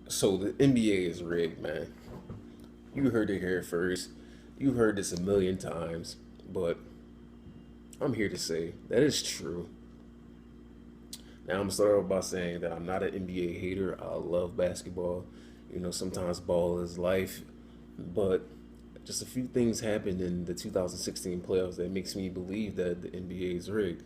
So the NBA is rigged, man. You heard it here first. You've heard this a million times, but I'm here to say that is true. Now I'm gonna start off by saying that I'm not an NBA hater. I love basketball. Sometimes ball is life, but just a few things happened in the 2016 playoffs that makes me believe that the NBA is rigged.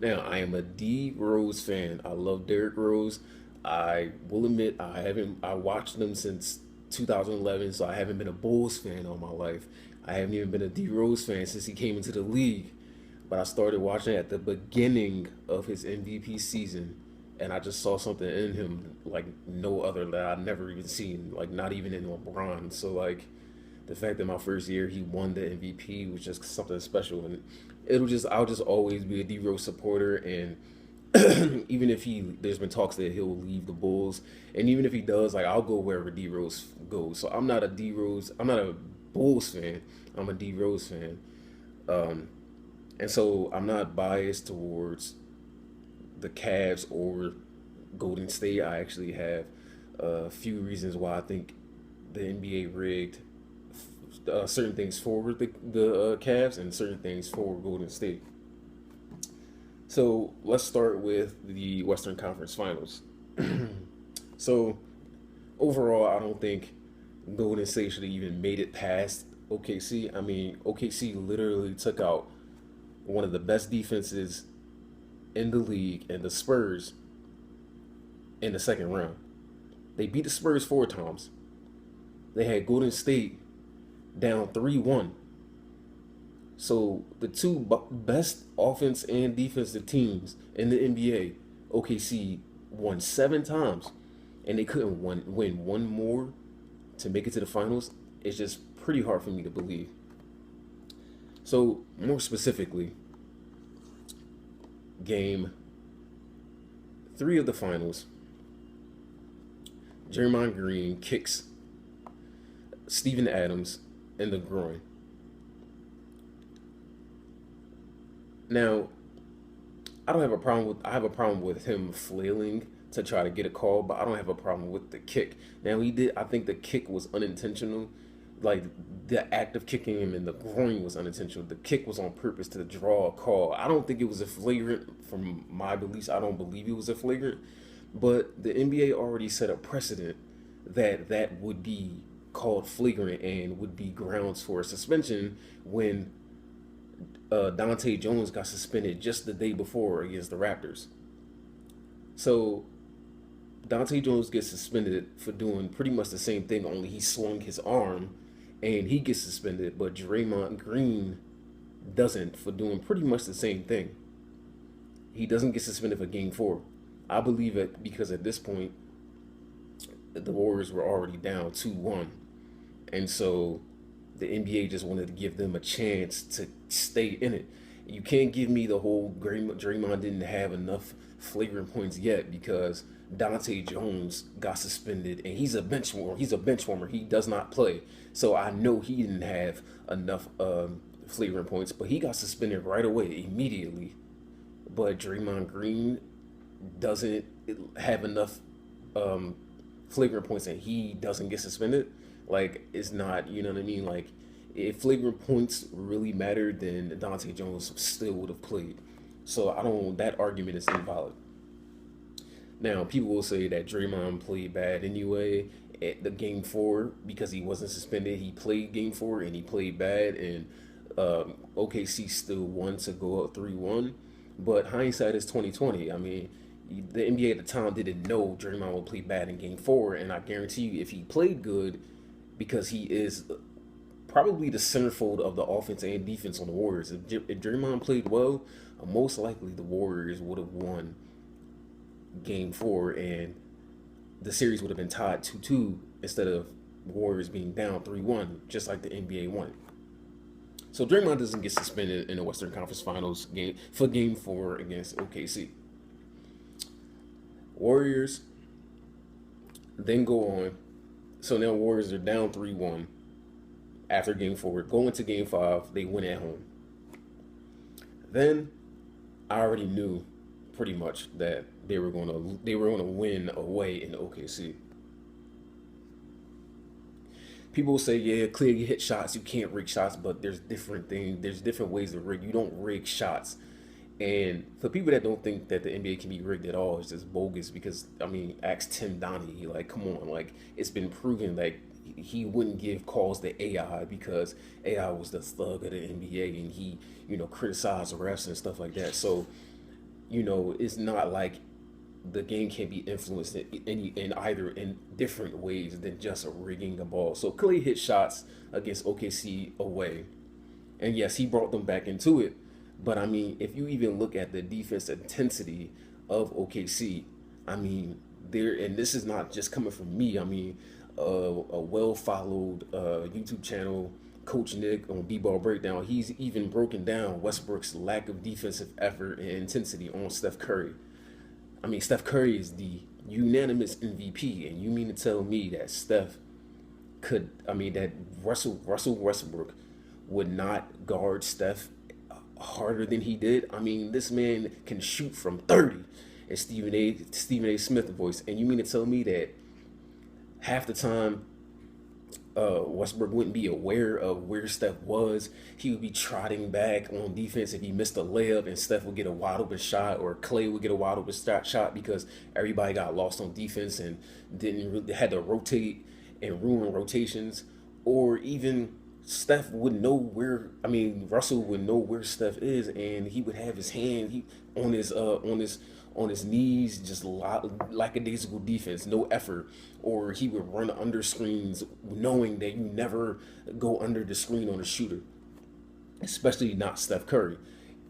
Now, I am a D Rose fan. I love Derrick Rose. I will admit I watched them since 2011, so I haven't been a Bulls fan all my life. I haven't even been a D Rose fan since he came into the league. But I started watching at the beginning of his MVP season, and I just saw something in him like no other that I'd never even seen, like not even in LeBron. So like the fact that my first year he won the MVP was just something special, and I'll just always be a D Rose supporter. And even if there's been talks that he'll leave the Bulls, and even if he does, like I'll go wherever D Rose goes. So I'm not a Bulls fan. I'm a D Rose fan, and so I'm not biased towards the Cavs or Golden State. I actually have a few reasons why I think the NBA rigged certain things for the Cavs and certain things for Golden State. So let's start with the Western Conference Finals. So overall, I don't think Golden State should have even made it past OKC. I mean, OKC literally took out one of the best defenses in the league and the Spurs in the second round. They beat the Spurs four times. They had Golden State down 3-1. So the two best offense and defensive teams in the NBA, OKC won seven times, and they couldn't win one more to make it to the finals. It's just pretty hard for me to believe. So more specifically, game three of the finals, Draymond Green kicks Steven Adams in the groin. Now, I have a problem with him flailing to try to get a call, but I don't have a problem with the kick. Now I think the kick was unintentional. Like the act of kicking him in the groin was unintentional. The kick was on purpose to draw a call. I don't think it was a flagrant from my beliefs. I don't believe it was a flagrant. But the NBA already set a precedent that that would be called flagrant and would be grounds for a suspension when Dante Jones got suspended just the day before against the Raptors. So Dante Jones gets suspended for doing pretty much the same thing, only he swung his arm and he gets suspended, but Draymond Green doesn't for doing pretty much the same thing. He doesn't get suspended for game four. I believe it because at this point, the Warriors were already down 2-1. And so the NBA just wanted to give them a chance to stay in it. You can't give me the whole Draymond didn't have enough flagrant points yet because Dante Jones got suspended and he's a bench warmer. He's a bench warmer. He does not play. So I know he didn't have enough flagrant points, but he got suspended right away, immediately. But Draymond Green doesn't have enough um, flagrant points and he doesn't get suspended. Like, it's not, you know what I mean? Like, if flagrant points really mattered, then Dante Jones still would have played. So I don't, that argument is invalid. Now, people will say that Draymond played bad anyway at the game four because he wasn't suspended. He played game four and he played bad, and OKC still won to go up 3-1. But hindsight is 2020. I mean, the NBA at the time didn't know Draymond would play bad in game four, and I guarantee you, if he played good, because he is probably the centerfold of the offense and defense on the Warriors. If Draymond played well, most likely the Warriors would have won game four and the series would have been tied 2-2 instead of Warriors being down 3-1, just like the NBA won. So Draymond doesn't get suspended in the Western Conference Finals game for game four against OKC. Warriors then go on. So now Warriors are down 3-1 after game four. Going to game five, they win at home. Then I already knew pretty much that they were gonna win away in OKC. People say, yeah, clear you hit shots, you can't rig shots, but there's different things, there's different ways to rig. You don't rig shots. And for people that don't think that the NBA can be rigged at all, it's just bogus because I mean, ask Tim Donaghy, like, come on, like it's been proven like he wouldn't give calls to AI because AI was the thug of the NBA and he, criticized refs and stuff like that. So, it's not like the game can be influenced in either in different ways than just rigging a ball. So Clay hit shots against OKC away, and yes, he brought them back into it. But I mean, if you even look at the defense intensity of OKC, I mean, there, and this is not just coming from me. I mean, a well followed YouTube channel, Coach Nick on B-Ball Breakdown, he's even broken down Westbrook's lack of defensive effort and intensity on Steph Curry. I mean, Steph Curry is the unanimous MVP, and you mean to tell me that that Russell Westbrook would not guard Steph harder than he did? I mean, this man can shoot from 30, and Stephen A. Smith voice, and you mean to tell me that half the time Westbrook wouldn't be aware of where Steph was. He would be trotting back on defense if he missed a layup and Steph would get a wide open shot, or Clay would get a wide open shot because everybody got lost on defense and didn't really, had to rotate and ruin rotations. Or even Steph would know where, I mean, Russell would know where Steph is, and he would have his hand on his knees, just lackadaisical defense, no effort, or he would run under screens, knowing that you never go under the screen on a shooter, especially not Steph Curry,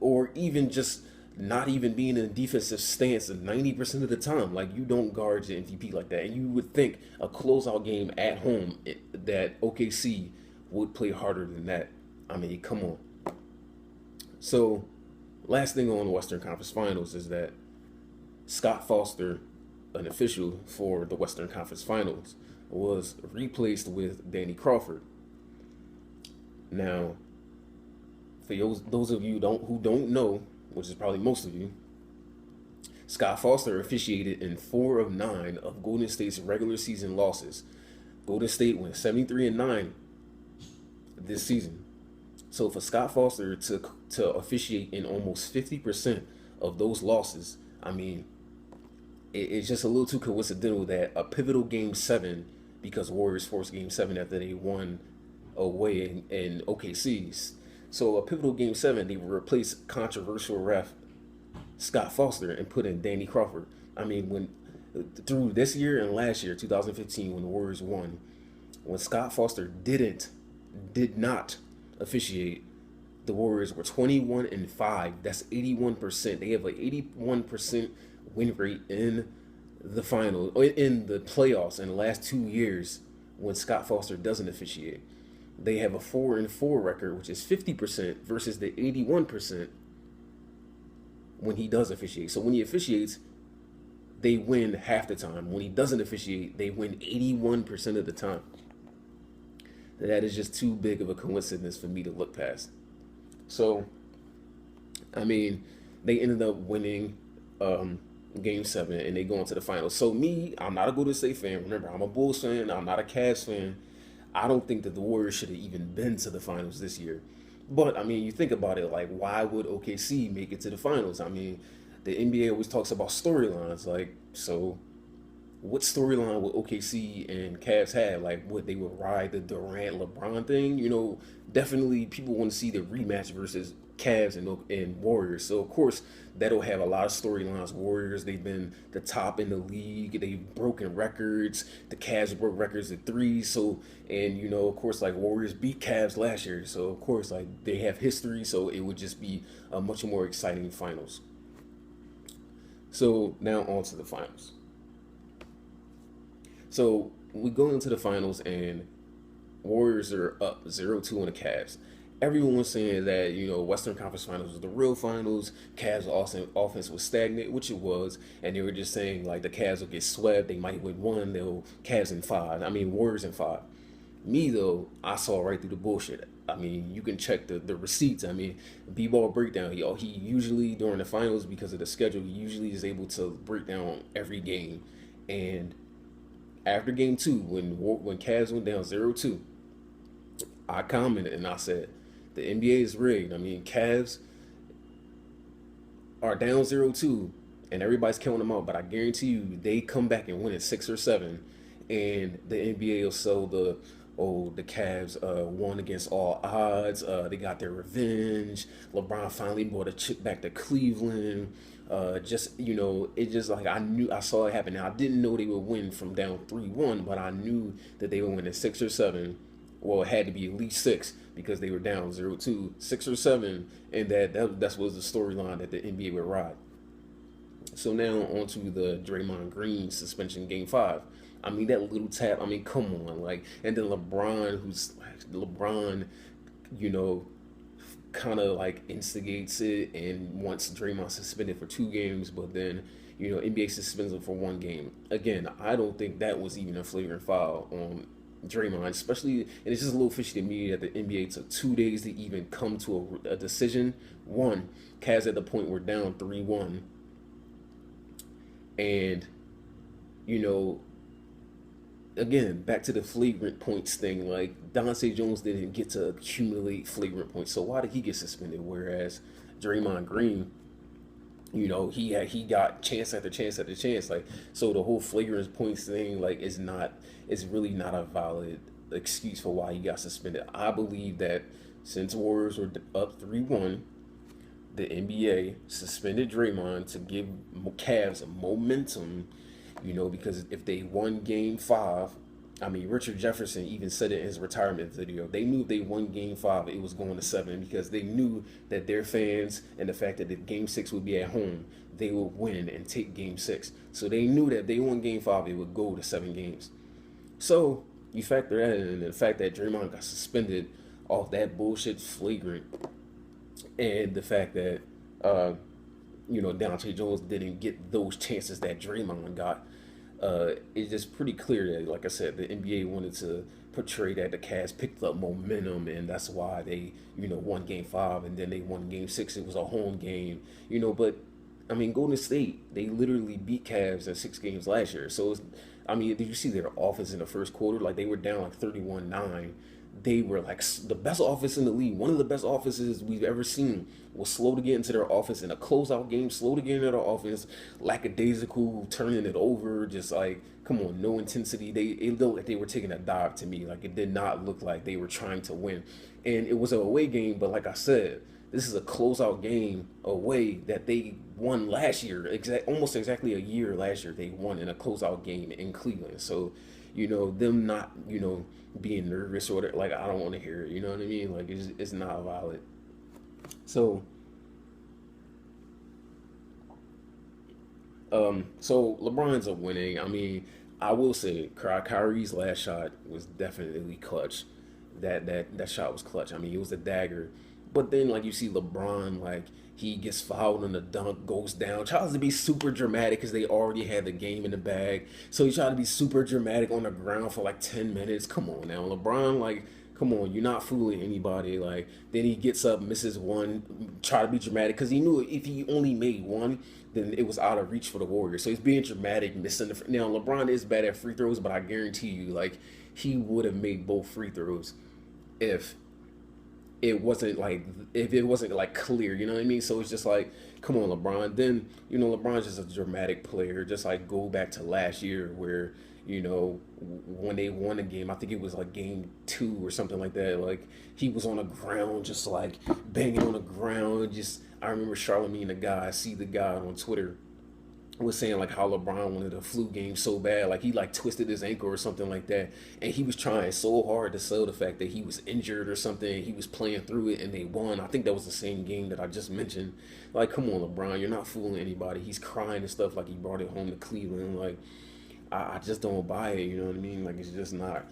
or even just not even being in a defensive stance 90% of the time. Like, you don't guard your MVP like that, and you would think a closeout game at home that OKC would play harder than that. I mean, come on. So, last thing on the Western Conference Finals is that Scott Foster, an official for the Western Conference Finals, was replaced with Danny Crawford. Now, for those of you who don't know, which is probably most of you, Scott Foster officiated in 4 of 9 of Golden State's regular season losses. Golden State went 73-9 this season. So for Scott Foster to officiate in almost 50% of those losses, I mean, it's just a little too coincidental that a pivotal Game 7, because Warriors forced Game 7 after they won away in OKC. So a pivotal Game 7, they replaced controversial ref Scott Foster and put in Danny Crawford. I mean, through this year and last year, 2015, when the Warriors won, when Scott Foster did not officiate, the Warriors were 21-5. That's 81%. They have an 81% win rate in the playoffs in the last 2 years when Scott Foster doesn't officiate. They have a 4-4 record, which is 50% versus the 81% when he does officiate. So when he officiates, they win half the time. When he doesn't officiate, they win 81% of the time. That is just too big of a coincidence for me to look past. So, I mean, they ended up winning Game 7 and they go into the finals. So me, I'm not a Golden State fan. Remember, I'm a Bulls fan. I'm not a Cavs fan. I don't think that the Warriors should have even been to the finals this year. But, I mean, you think about it, like, why would OKC make it to the finals? I mean, the NBA always talks about storylines. Like, so what storyline would OKC and Cavs have? Like, what, they would ride the Durant-LeBron thing? You know, definitely people want to see the rematch versus Cavs and Warriors. So, of course, that'll have a lot of storylines. Warriors, they've been the top in the league. They've broken records. The Cavs broke records at 3. So, and, you know, of course, like, Warriors beat Cavs last year. So, of course, like, they have history. So, it would just be a much more exciting finals. So, now on to the finals. So, we go into the finals, and Warriors are up 0-2 on the Cavs. Everyone was saying that, you know, Western Conference Finals was the real finals. Cavs' offense was stagnant, which it was. And they were just saying, like, the Cavs will get swept. They might win 1. They'll Cavs in 5. I mean, Warriors in 5. Me, though, I saw right through the bullshit. I mean, you can check the receipts. I mean, B-ball breakdown. He usually during the finals because of the schedule, he usually is able to break down every game. And after game two, when Cavs went down 0-2, I commented and I said, the NBA is rigged. I mean, Cavs are down 0-2, and everybody's counting them out. But I guarantee you, they come back and win it 6 or 7, and the NBA will sell the Cavs won against all odds. They got their revenge. LeBron finally brought a chip back to Cleveland. Just it just like I saw it happen. Now I didn't know they would win from down 3-1, but I knew that they would win at 6 or 7. Well, it had to be at least 6 because they were down 0-2, 6 or 7, and that was the storyline that the NBA would ride. So now on to the Draymond Green suspension game 5. I mean that little tap. I mean, come on, like, and then LeBron, you know, kind of like instigates it and wants Draymond suspended for 2 games, but then NBA suspends him for 1 game. Again, I don't think that was even a flagrant foul on Draymond, especially, and it's just a little fishy to me that the NBA took 2 days to even come to a decision. One, Cavs at the point were down 3-1, and you know, again, back to the flagrant points thing. Like Dante Jones didn't get to accumulate flagrant points, so why did he get suspended? Whereas Draymond Green, he got chance after chance after chance. Like, so the whole flagrant points thing, like, is really not a valid excuse for why he got suspended. I believe that since Warriors were up 3-1, the NBA suspended Draymond to give Cavs momentum, because if they won game 5, I mean, Richard Jefferson even said it in his retirement video. They knew if they won game 5, it was going to 7 because they knew that their fans and the fact that the game 6 would be at home, they would win and take game 6. So they knew that if they won game 5, it would go to 7 games. So you factor that in, and the fact that Draymond got suspended off that bullshit flagrant, and the fact that Dante Jones didn't get those chances that Draymond got. It's just pretty clear that, like I said, the NBA wanted to portray that the Cavs picked up momentum, and that's why they, won game 5, and then they won game 6. It was a home game, but I mean, Golden State, they literally beat Cavs in 6 games last year. So, I mean, did you see their offense in the first quarter? Like, they were down like 31-9. They were like the best offense in the league. One of the best offenses we've ever seen. Was slow to get into their offense in a closeout game, slow to get into their offense, lackadaisical, turning it over, just like, come on, no intensity. It looked like they were taking a dive to me. Like, it did not look like they were trying to win. And it was an away game, but like I said, this is a closeout game away that they won last year, almost exactly a year last year. They won in a closeout game in Cleveland. So, them not, being nervous or whatever, like, I don't want to hear it. You know what I mean? Like, it's not valid. So, so LeBron's a winning. I mean, I will say, Kyrie's last shot was definitely clutch. That shot was clutch. I mean, it was a dagger. But then, like, you see LeBron, like, he gets fouled on the dunk, goes down, tries to be super dramatic because they already had the game in the bag. So he tried to be super dramatic on the ground for like 10 minutes. Come on now, LeBron, like, come on, you're not fooling anybody. Like, then he gets up, misses one, try to be dramatic because he knew if he only made one, then it was out of reach for the Warriors. So he's being dramatic, missing the. Now LeBron is bad at free throws, but I guarantee you, like, he would have made both free throws if if it wasn't like clear, you know what I mean? So it's just like, come on, LeBron. Then, LeBron's just a dramatic player. Just like go back to last year where, when they won a game, I think it was like game 2 or something like that. Like, he was on the ground, just like banging on the ground. Just, I remember Charlamagne the guy on Twitter was saying like how LeBron wanted a flu game so bad, like he like twisted his ankle or something like that, and he was trying so hard to sell the fact that he was injured or something. He was playing through it, and they won. I think that was the same game that I just mentioned. Like, come on, LeBron, you're not fooling anybody. He's crying and stuff like he brought it home to Cleveland. Like, I just don't buy it. You know what I mean? Like, it's just not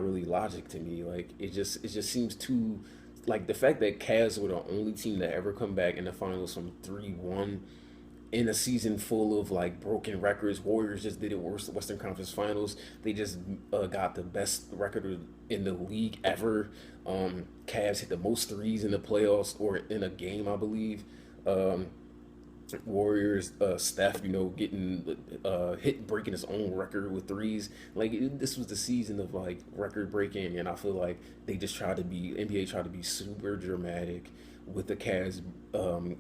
really logic to me. Like, it just seems too, like, the fact that Cavs were the only team that ever come back in the finals from 3-1 in a season full of like broken records. Warriors just did it worse. Western Conference Finals. They just got the best record in the league ever. Cavs hit the most threes in the playoffs or in a game, I believe. Um, Warriors, Steph, getting hit, breaking his own record with threes. Like this was the season of like record breaking, and I feel like they just tried to be NBA tried to be super dramatic with the Cavs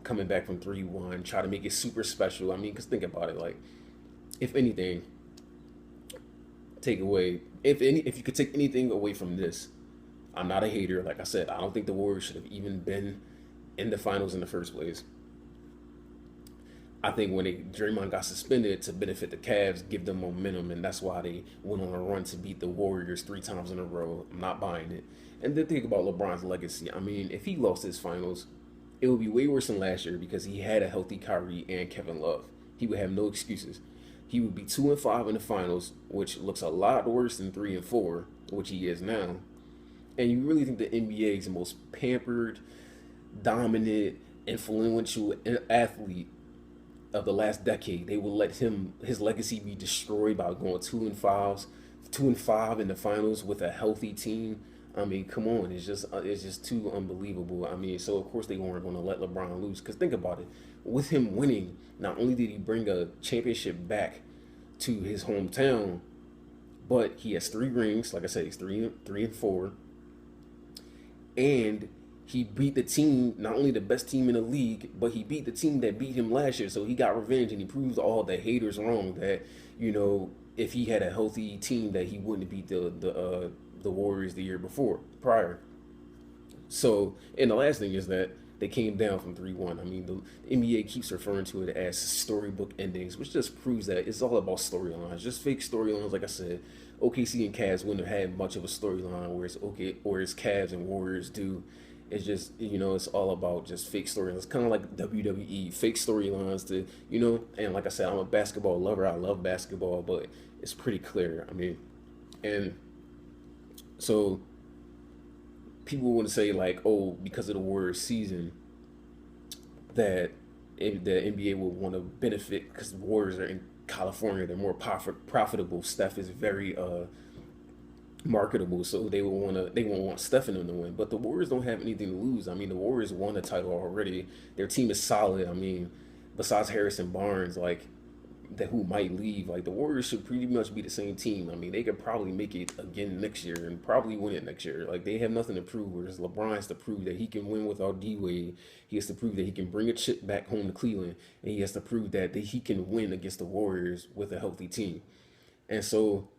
coming back from 3-1, try to make it super special. I mean, because think about it, like if anything, take away if you could take anything away from this, I'm not a hater. Like I said, I don't think the Warriors should have even been in the finals in the first place. I think when Draymond got suspended to benefit the Cavs, give them momentum, and that's why they went on a run to beat the Warriors 3 times in a row. I'm not buying it. And then think about LeBron's legacy. I mean, if he lost his finals, it would be way worse than last year because he had a healthy Kyrie and Kevin Love. He would have no excuses. He would be 2-5 in the finals, which looks a lot worse than 3-4, which he is now. And you really think the NBA is the most pampered, dominant, influential athlete of the last decade? They will let his legacy be destroyed by going 2-5 in the finals with a healthy team. I mean, come on, it's just too unbelievable. I mean, so of course they weren't going to let LeBron lose because think about it. With him winning, not only did he bring a championship back to his hometown, but he has 3 rings. Like I said, he's three and four, and he beat the team, not only the best team in the league, but he beat the team that beat him last year. So he got revenge and he proved all the haters wrong that if he had a healthy team that he wouldn't beat the Warriors the year before prior. So and the last thing is that they came down from 3-1. I mean, the NBA keeps referring to it as storybook endings, which just proves that it's all about storylines, just fake storylines. Like I said, OKC and Cavs wouldn't have had much of a storyline, whereas Cavs and Warriors do. It's just it's all about just fake storylines. It's kind of like WWE, fake storylines and like I said, I'm a basketball lover. I love basketball, but it's pretty clear. I mean, and so people want to say like, oh, because of the Warriors season, that the NBA will want to benefit because the Warriors are in California. They're more profitable. Steph is very marketable, so they won't want Steph and them to win. But the Warriors don't have anything to lose. I mean, the Warriors won the title already. Their team is solid. I mean, besides Harrison Barnes, like that who might leave, like the Warriors should pretty much be the same team. I mean, they could probably make it again next year and probably win it next year. Like they have nothing to prove. Whereas LeBron has to prove that he can win without D Wade. He has to prove that he can bring a chip back home to Cleveland, and he has to prove that he can win against the Warriors with a healthy team. And so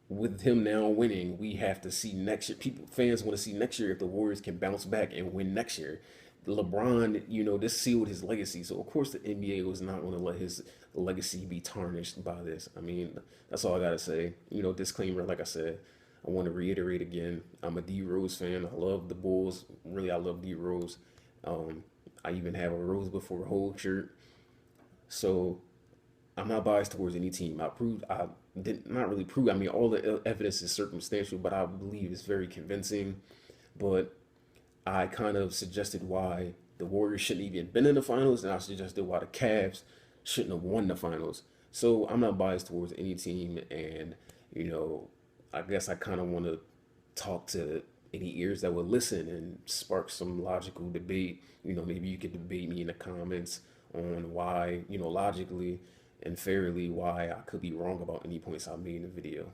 with him now winning, we have to see next year. People, fans want to see next year if the Warriors can bounce back and win next year. LeBron, this sealed his legacy. So of course the NBA was not going to let his legacy be tarnished by this. I mean, that's all I gotta say. Disclaimer. Like I said, I want to reiterate again. I'm a D Rose fan. I love the Bulls. Really, I love D Rose. Um, I even have a Rose before Hole shirt. So I'm not biased towards any team. I did not really prove. I mean, all the evidence is circumstantial, but I believe it's very convincing. But I kind of suggested why the Warriors shouldn't even been in the finals, and I suggested why the Cavs shouldn't have won the finals. So I'm not biased towards any team, and you know, I guess I kind of want to talk to any ears that would listen and spark some logical debate. Maybe you could debate me in the comments on why, logically and fairly, why I could be wrong about any points I made in the video.